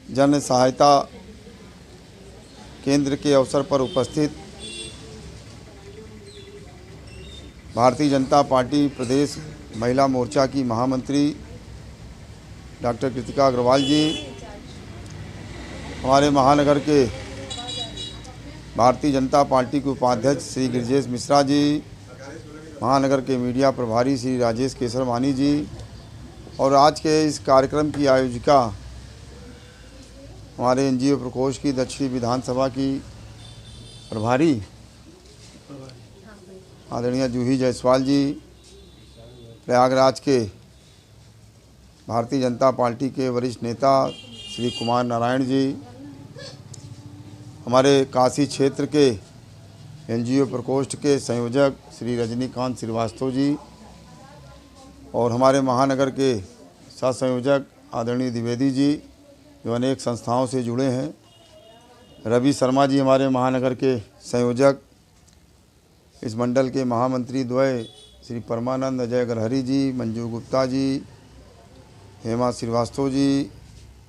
जन सहायता केंद्र के अवसर पर उपस्थित भारतीय जनता पार्टी प्रदेश महिला मोर्चा की महामंत्री डॉक्टर कृतिका अग्रवाल जी, हमारे महानगर के भारतीय जनता पार्टी के उपाध्यक्ष श्री गिरिजेश मिश्रा जी, महानगर के मीडिया प्रभारी श्री राजेश केसरवानी जी और आज के इस कार्यक्रम की आयोजिका हमारे एनजीओ प्रकोष्ठ की दक्षिणी विधानसभा की प्रभारी आदरणीय जूही जायसवाल जी, प्रयागराज के भारतीय जनता पार्टी के वरिष्ठ नेता श्री कुमार नारायण जी, हमारे काशी क्षेत्र के एनजीओ प्रकोष्ठ के संयोजक श्री रजनीकांत श्रीवास्तव जी और हमारे महानगर के सह संयोजक आदरणीय द्विवेदी जी जो अनेक संस्थाओं से जुड़े हैं, रवि शर्मा जी हमारे महानगर के संयोजक, इस मंडल के महामंत्री द्वय श्री परमानंद अजय गरहरी जी, मंजू गुप्ता जी, हेमा श्रीवास्तव जी,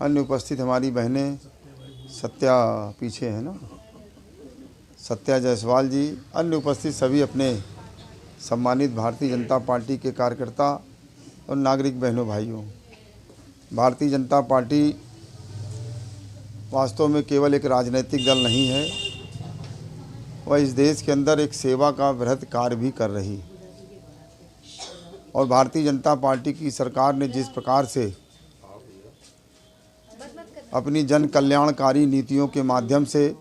अन्य उपस्थित हमारी बहनें सत्या पीछे है ना, सत्या जायसवाल जी, अन्य उपस्थित सभी अपने सम्मानित भारतीय जनता पार्टी के कार्यकर्ता और नागरिक बहनों भाइयों, भारतीय जनता पार्टी वास्तव में केवल एक राजनीतिक दल नहीं है, वह इस देश के अंदर एक सेवा का बृहत कार्य भी कर रही है। और भारतीय जनता पार्टी की सरकार ने जिस प्रकार से अपनी जन कल्याणकारी नीतियों के माध्यम से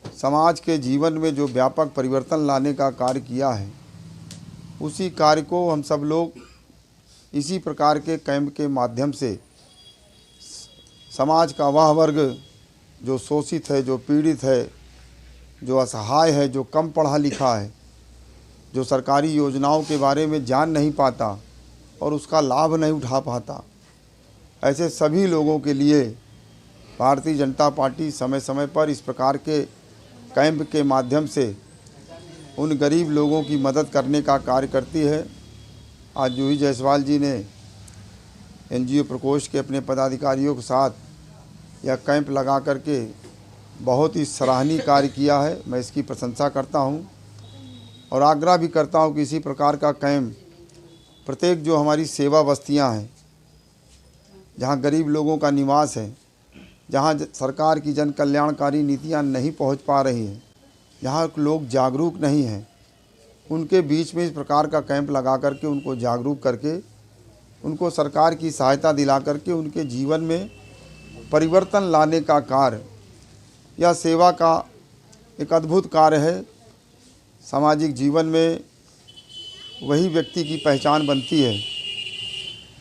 समाज के जीवन में जो व्यापक परिवर्तन लाने का कार्य किया है, उसी कार्य को हम सब लोग इसी प्रकार के कैंप के माध्यम से समाज का वह वर्ग जो शोषित है, जो पीड़ित है, जो असहाय है, जो कम पढ़ा लिखा है, जो सरकारी योजनाओं के बारे में जान नहीं पाता और उसका लाभ नहीं उठा पाता, ऐसे सभी लोगों के लिए भारतीय जनता पार्टी समय समय पर इस प्रकार के कैंप के माध्यम से उन गरीब लोगों की मदद करने का कार्य करती है। आज जूही जायसवाल जी ने एनजीओ प्रकोष्ठ के अपने पदाधिकारियों के साथ यह कैंप लगा करके बहुत ही सराहनीय कार्य किया है। मैं इसकी प्रशंसा करता हूं और आग्रह भी करता हूं कि इसी प्रकार का कैंप प्रत्येक जो हमारी सेवा बस्तियां हैं, जहां गरीब लोगों का निवास है, जहां सरकार की जन कल्याणकारी नीतियां नहीं पहुंच पा रही हैं, जहां लोग जागरूक नहीं हैं, उनके बीच में इस प्रकार का कैंप लगा करके उनको जागरूक करके उनको सरकार की सहायता दिला करके उनके जीवन में परिवर्तन लाने का कार्य, यह सेवा का एक अद्भुत कार्य है। सामाजिक जीवन में वही व्यक्ति की पहचान बनती है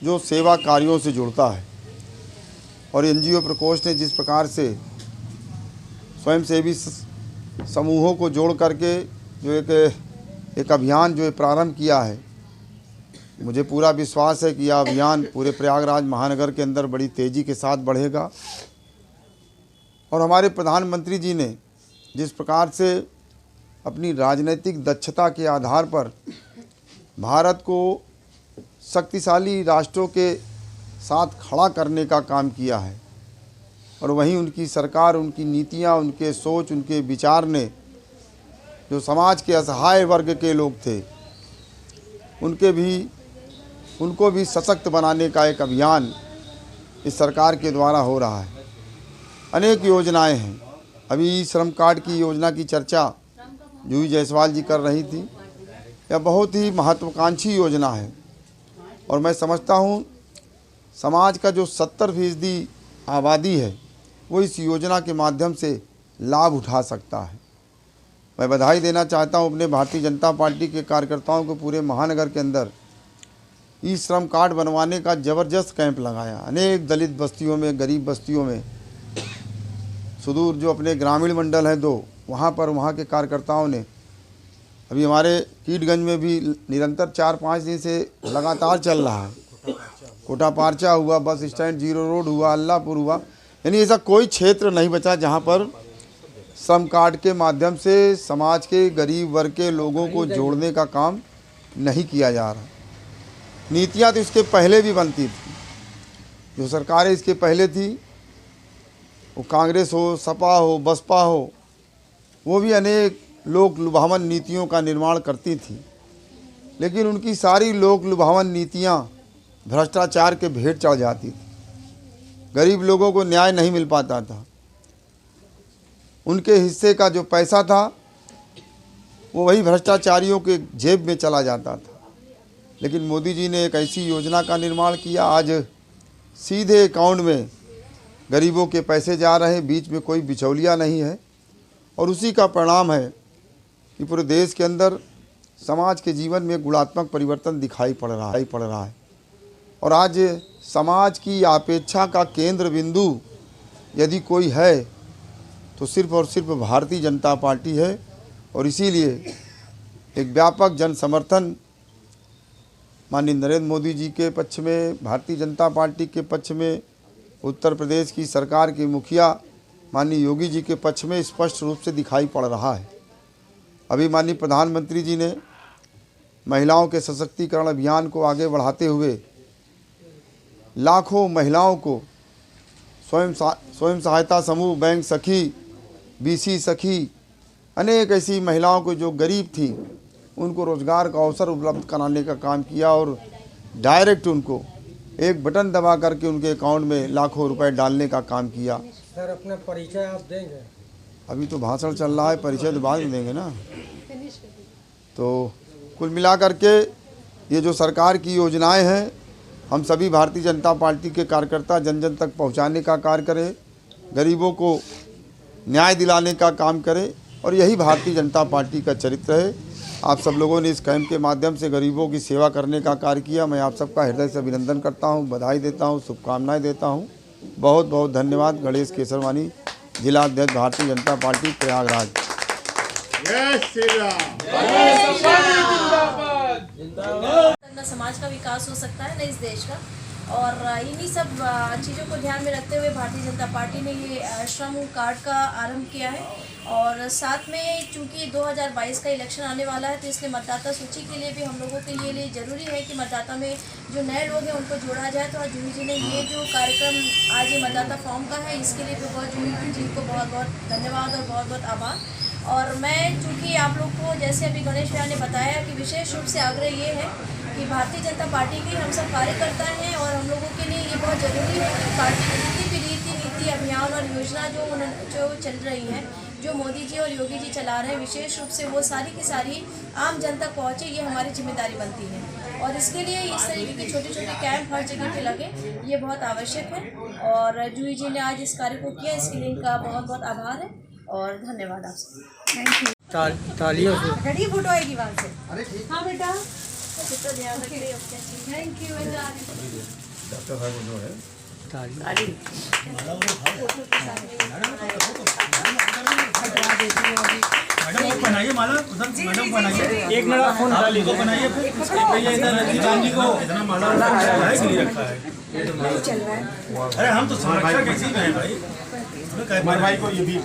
जो सेवा कार्यों से जुड़ता है। और एनजीओ प्रकोष्ठ ने जिस प्रकार से स्वयंसेवी समूहों को जोड़ करके जो एक अभियान जो प्रारंभ किया है, मुझे पूरा विश्वास है कि यह अभियान पूरे प्रयागराज महानगर के अंदर बड़ी तेज़ी के साथ बढ़ेगा। और हमारे प्रधानमंत्री जी ने जिस प्रकार से अपनी राजनीतिक दक्षता के आधार पर भारत को शक्तिशाली राष्ट्रों के साथ खड़ा करने का काम किया है, और वहीं उनकी सरकार, उनकी नीतियां, उनके सोच, उनके विचार ने जो समाज के असहाय वर्ग के लोग थे उनको भी सशक्त बनाने का एक अभियान इस सरकार के द्वारा हो रहा है। अनेक योजनाएं हैं। अभी श्रम कार्ड की योजना की चर्चा जूही जायसवाल जी कर रही थी। यह बहुत ही महत्वाकांक्षी योजना है और मैं समझता हूँ समाज का जो 70% आबादी है वो इस योजना के माध्यम से लाभ उठा सकता है। मैं बधाई देना चाहता हूँ अपने भारतीय जनता पार्टी के कार्यकर्ताओं को। पूरे महानगर के अंदर ई श्रम कार्ड बनवाने का ज़बरदस्त कैंप लगाया। अनेक दलित बस्तियों में, गरीब बस्तियों में, सुदूर जो अपने ग्रामीण मंडल हैं 2, वहाँ के कार्यकर्ताओं ने, अभी हमारे कीटगंज में भी निरंतर 4-5 दिन से लगातार चल रहा है। कोटा पारचा हुआ, बस स्टैंड, जीरो रोड हुआ, अल्लाहपुर हुआ, यानी ऐसा कोई क्षेत्र नहीं बचा जहाँ पर श्रम कार्ड के माध्यम से समाज के गरीब वर्ग के लोगों को जोड़ने का काम नहीं किया जा रहा। नीतियाँ तो इसके पहले भी बनती थी, जो सरकारें इसके पहले थी वो कांग्रेस हो, सपा हो, बसपा हो, वो भी अनेक लोक लुभावन नीतियों का निर्माण करती थी, लेकिन उनकी सारी लोक लुभावन नीतियाँ भ्रष्टाचार के भेंट चढ़ जाती थी। गरीब लोगों को न्याय नहीं मिल पाता था। उनके हिस्से का जो पैसा था वो वही भ्रष्टाचारियों के जेब में चला जाता था। लेकिन मोदी जी ने एक ऐसी योजना का निर्माण किया, आज सीधे अकाउंट में गरीबों के पैसे जा रहे हैं, बीच में कोई बिचौलिया नहीं है। और उसी का परिणाम है कि पूरे देश के अंदर समाज के जीवन में गुणात्मक परिवर्तन दिखाई पड़ रहा है। और आज समाज की अपेक्षा का केंद्र बिंदु यदि कोई है तो सिर्फ और सिर्फ भारतीय जनता पार्टी है। और इसीलिए एक व्यापक जन समर्थन माननीय नरेंद्र मोदी जी के पक्ष में, भारतीय जनता पार्टी के पक्ष में, उत्तर प्रदेश की सरकार के मुखिया माननीय योगी जी के पक्ष में स्पष्ट रूप से दिखाई पड़ रहा है। अभी माननीय प्रधानमंत्री जी ने महिलाओं के सशक्तिकरण अभियान को आगे बढ़ाते हुए लाखों महिलाओं को स्वयं सहायता समूह, बैंक सखी, बीसी सखी, अनेक ऐसी महिलाओं को जो गरीब थी उनको रोज़गार का अवसर उपलब्ध कराने का काम किया और डायरेक्ट उनको एक बटन दबा करके उनके अकाउंट में लाखों रुपए डालने का काम किया। सर, अपना परिचय आप देंगे? अभी तो भाषण चल रहा है, परिचय तो बाद में देंगे ना। तो कुल मिलाकर के ये जो सरकार की योजनाएं हैं, हम सभी भारतीय जनता पार्टी के कार्यकर्ता जन जन तक पहुंचाने का कार्य करें, गरीबों को न्याय दिलाने का काम करें, और यही भारतीय जनता पार्टी का चरित्र है। आप सब लोगों ने इस कैंप के माध्यम से गरीबों की सेवा करने का कार्य किया। मैं आप सबका हृदय से अभिनंदन करता हूं, बधाई देता हूं, शुभकामनाएं देता हूं। बहुत बहुत धन्यवाद। गणेश केसरवानी, जिला अध्यक्ष भारतीय जनता पार्टी, प्रयागराज। समाज का विकास हो सकता है, न इस देश का। और इन्हीं सब चीज़ों को ध्यान में रखते हुए भारतीय जनता पार्टी ने ये श्रम कार्ड का आरंभ किया है। और साथ में चूंकि 2022 का इलेक्शन आने वाला है, तो इसलिए मतदाता सूची के लिए भी हम लोगों के लिए ज़रूरी है कि मतदाता में जो नए लोग हैं उनको जोड़ा जाए। तो आज जूही जी ने ये जो कार्यक्रम आज ये मतदाता फॉर्म का है, इसके लिए भी बहुत जूही जी को बहुत बहुत धन्यवाद और बहुत बहुत आभार। और मैं चूँकि आप लोग को जैसे अभी गणेश भैया ने बताया कि विशेष रूप से आग्रह ये है कि भारतीय जनता पार्टी की हम सब कार्यकर्ता हैं और हम लोगों के लिए ये बहुत ज़रूरी है कि पार्टी की जितनी भी नीति अभियान और योजना जो चल रही हैं, जो मोदी जी और योगी जी चला रहे हैं, विशेष रूप से वो सारी की सारी आम जन तक पहुँचे, ये हमारी जिम्मेदारी बनती है। और इसके लिए इस तरीके के छोटे छोटे कैंप हर जगह पे लगे, ये बहुत आवश्यक है। और जूही जी ने आज इस कार्य को किया, इसके लिए इनका बहुत बहुत आभार है और धन्यवाद आपसे। Thank you. तालियों से घड़ी फोटो आएगी वहाँ से। अरे हाँ बेटा, ध्यान रखिए। Thank you. डॉक्टर साहब जो है मैडम बनाइए माला, उधर मैडम बनाइए, एक मेरा फोन हटा लीजिए, बनाइए इतना माला रखा है। अरे हम तो संरक्षक कैसे ही हैं भाई, भाई को ये भी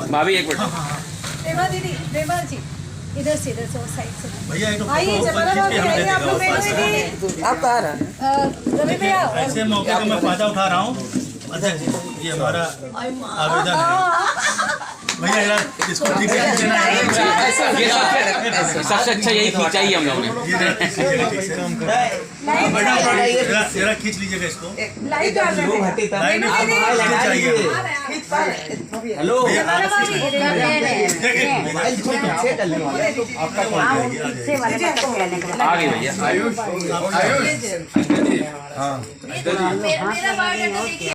भाभी एक मिनट। देवा दीदी, देवा जी इधर से साइड से भैया एक आप कहाँ रहे भैया, ऐसे मौके का मैं फायदा उठा रहा हूँ। अध्यक्ष जी, ये हमारा आवेदन है भैया, यार इसको ठीक है, सबसे अच्छा यही खींचाई हम लोगों ने। जरा खींच लीजिएगा इसको, हेलो आ गई भैया। मेरा बायोडाटा देखिए।